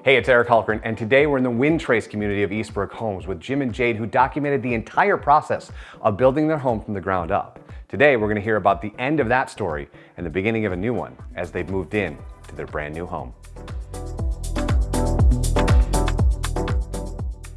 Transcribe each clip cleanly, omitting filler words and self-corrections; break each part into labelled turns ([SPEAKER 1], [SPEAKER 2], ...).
[SPEAKER 1] Hey, it's Eric Hulkern, and today we're in the wind trace community of Eastbrook Homes with Jim and Jade, who documented the entire process of building their home from the ground up. Today we're going to hear about the end of that story and the beginning of a new one as they've moved in to their brand new home.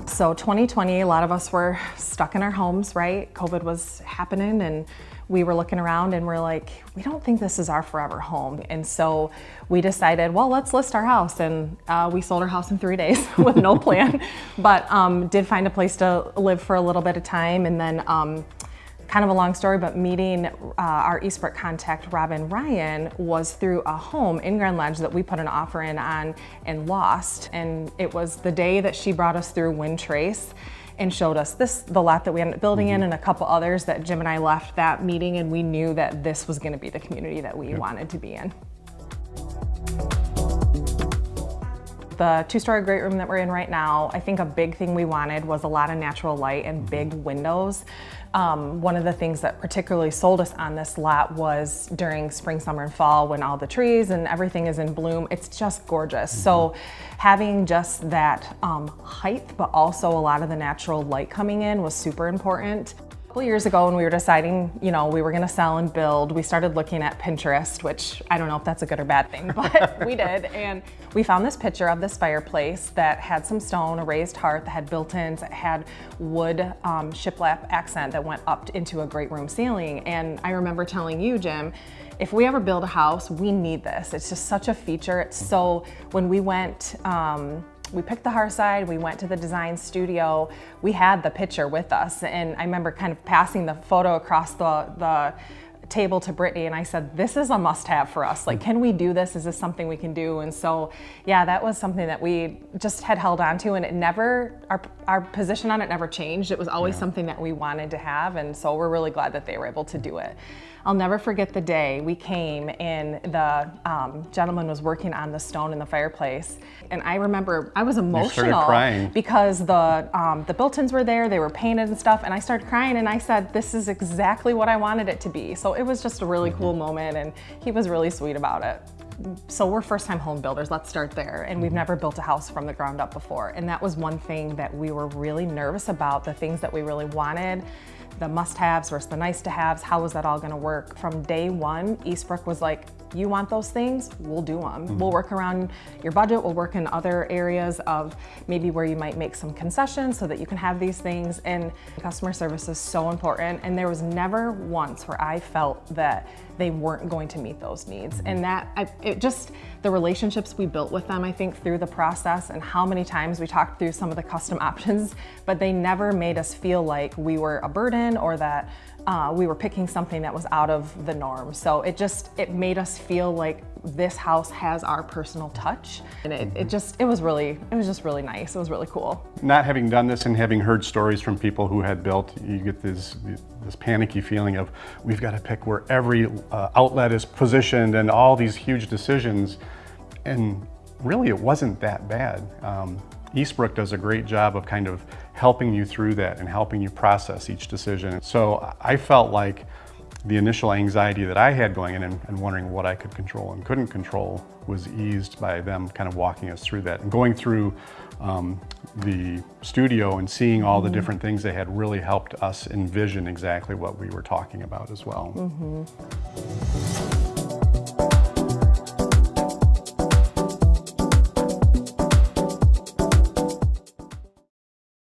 [SPEAKER 2] So 2020, a lot of us were stuck in our homes, right? COVID was happening and we were looking around and we're like, we don't think this is our forever home. And so we decided, well, let's list our house. And we sold our house in 3 days with no plan, but did find a place to live for a little bit of time. And then kind of a long story, but meeting our Eastbrook contact, Robin Ryan, was through a home in Grand Ledge that we put an offer in on and lost. And it was the day that she brought us through Wind Trace and showed us the lot that we ended up building in and a couple others that Jim and I left that meeting, and we knew that this was going to be the community that we wanted to be in. The two-story great room that we're in right now, I think a big thing we wanted was a lot of natural light and big windows. One of the things that particularly sold us on this lot was during spring, summer, and fall when all the trees and everything is in bloom. It's just gorgeous. So having just that height, but also a lot of the natural light coming in was super important. A couple years ago when we were deciding, we were gonna sell and build, we started looking at Pinterest, which I don't know if that's a good or bad thing, but we did. And we found this picture of this fireplace that had some stone, a raised hearth, that had built-ins, it had wood shiplap accent that went up into a great room ceiling. And I remember telling you, Jim, if we ever build a house, we need this. It's just such a feature. So when we went, we picked the hearthside, we went to the design studio, we had the picture with us, and I remember kind of passing the photo across the table to Brittany, and I said, this is a must-have for us. Like, can we do this? Is this something we can do? And so, yeah, that was something that we just had held on to, and it never, our position on it never changed. It was always something that we wanted to have, and so we're really glad that they were able to do it. I'll never forget the day we came and the gentleman was working on the stone in the fireplace. And I remember I was emotional because the built-ins were there, they were painted and stuff, and I started crying and I said, this is exactly what I wanted it to be. So it was just a really cool moment, and he was really sweet about it. So we're first-time home builders, let's start there. And we've never built a house from the ground up before. And that was one thing that we were really nervous about, the things that we really wanted, the must-haves versus the nice-to-haves, how was that all gonna work? From day one, Eastbrook was like, you want those things? We'll do them. We'll work around your budget, we'll work in other areas of maybe where you might make some concessions so that you can have these things. And customer service is so important, and there was never once where I felt that they weren't going to meet those needs. And the relationships we built with them, I think, through the process, and how many times we talked through some of the custom options, but they never made us feel like we were a burden or that we were picking something that was out of the norm. So it made us feel like this house has our personal touch, and it was just really nice. It was really cool.
[SPEAKER 3] Not having done this and having heard stories from people who had built, you get this panicky feeling of, we've got to pick where every outlet is positioned and all these huge decisions. And really, it wasn't that bad. Eastbrook does a great job of kind of helping you through that and helping you process each decision. So I felt like the initial anxiety that I had going in and wondering what I could control and couldn't control was eased by them kind of walking us through that. And going through the studio and seeing all the different things they had really helped us envision exactly what we were talking about as well.